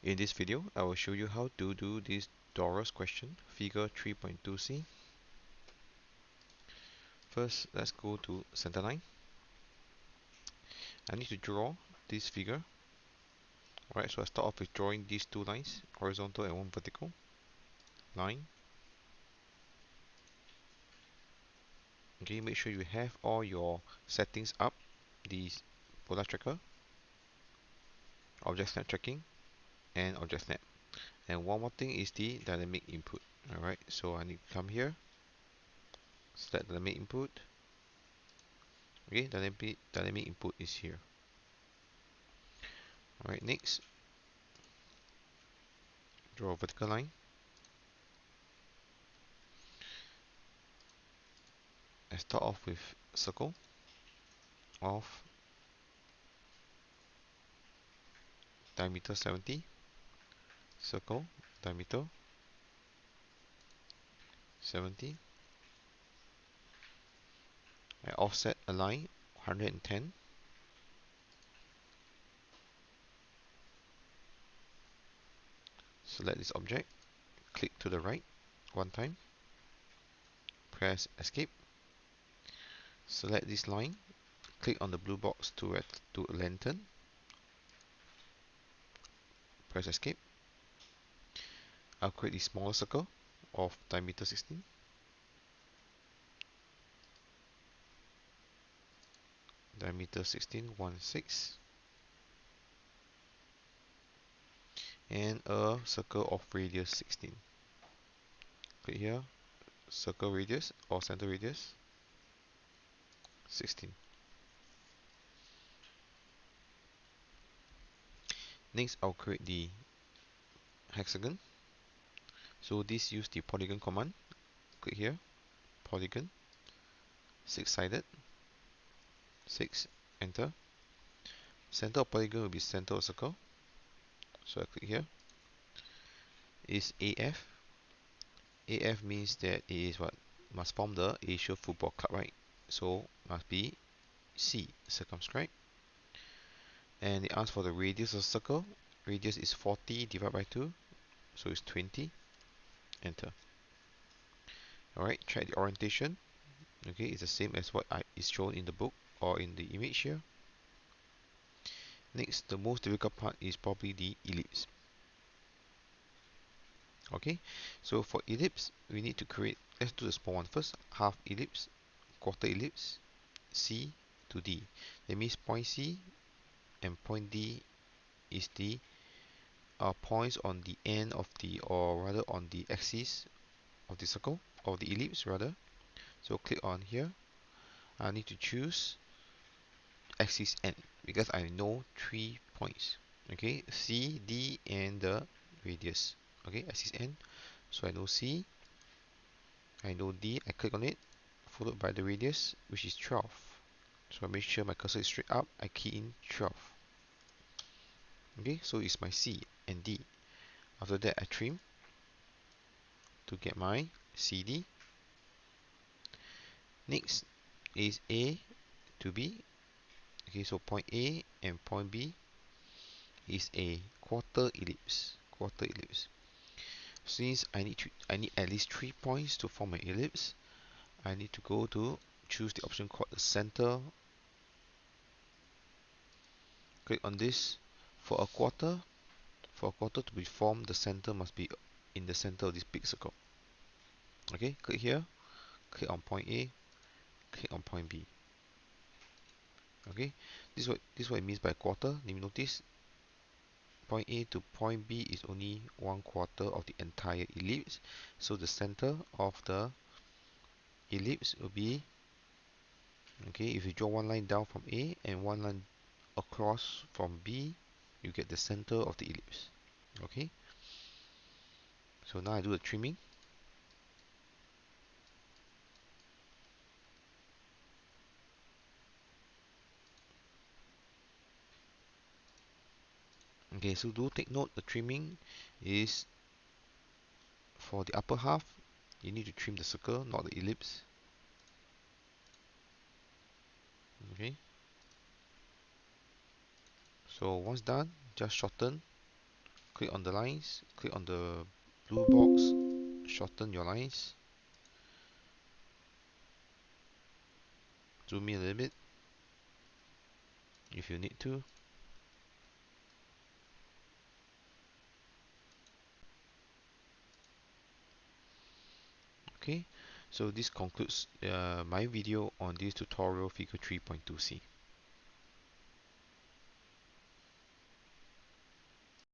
In this video, I will show you how to do this Doris question, figure 3.2c. First, let's go to center line. I need to draw this figure. Alright, so I start off with drawing these two lines, horizontal and one vertical line. Okay, make sure you have all your settings up, the polar tracker, object snap tracking, and object snap. And one more thing is the dynamic input. Alright, so I need to come here, select dynamic input. Okay, dynamic input is here. Alright, next, draw a vertical line. I start off with circle of diameter 70, circle diameter 70. I offset a line 110. Select this object, click to the right one time, press escape. Select this line, click on the blue box to lengthen, press escape. I'll create a smaller circle of diameter 16. Diameter 16, 1/6. And a circle of radius 16. Click here, circle radius or center radius 16. Next, I'll create the hexagon. So this use the polygon command. Click here, polygon, 6-sided, 6, enter. Center of polygon will be center of circle. So I click here. Is AF. AF means that it is what? Must form the Asia Football Club, right? So must be C, circumscribe. And it asks for the radius of circle. Radius is 40 divided by 2, so it's 20. Enter. Alright, check the orientation. Okay, it's the same as what is shown in the book or in the image here. Next, the most difficult part is probably the ellipse. Okay, so for ellipse, we need to create, let's do the small one first, half ellipse, quarter ellipse, C to D. That means point C and point D is the points on the end of the, or rather on the axis of the circle, or the ellipse rather. So click on here. I need to choose axis N because I know 3 points. Okay, C, D, and the radius. Okay, axis N. So I know C, I know D. I click on it, followed by the radius, which is 12. So I make sure my cursor is straight up. I key in 12. Okay, so it's my C and D. After that, I trim to get my CD. Next is A to B. Okay, so point A and point B is a quarter ellipse. Quarter ellipse. Since I need at least 3 points to form an ellipse, I need to go to choose the option called the center. Click on this. For a quarter to be formed, the center must be in the center of this big circle. Okay, click here, click on point A, click on point B. Okay, this is what it means by quarter. You notice point A to point B is only 1/4 of the entire ellipse. So the center of the ellipse will be, okay, if you draw one line down from A and one line across from B, you get the center of the ellipse. Okay, so now I do the trimming. Okay, so do take note, the trimming is for the upper half. You need to trim the circle, not the ellipse. Okay, so once done, just shorten click on the lines, click on the blue box, shorten your lines, zoom in a little bit if you need to. Okay, so this concludes my video on this tutorial figure 3.2c.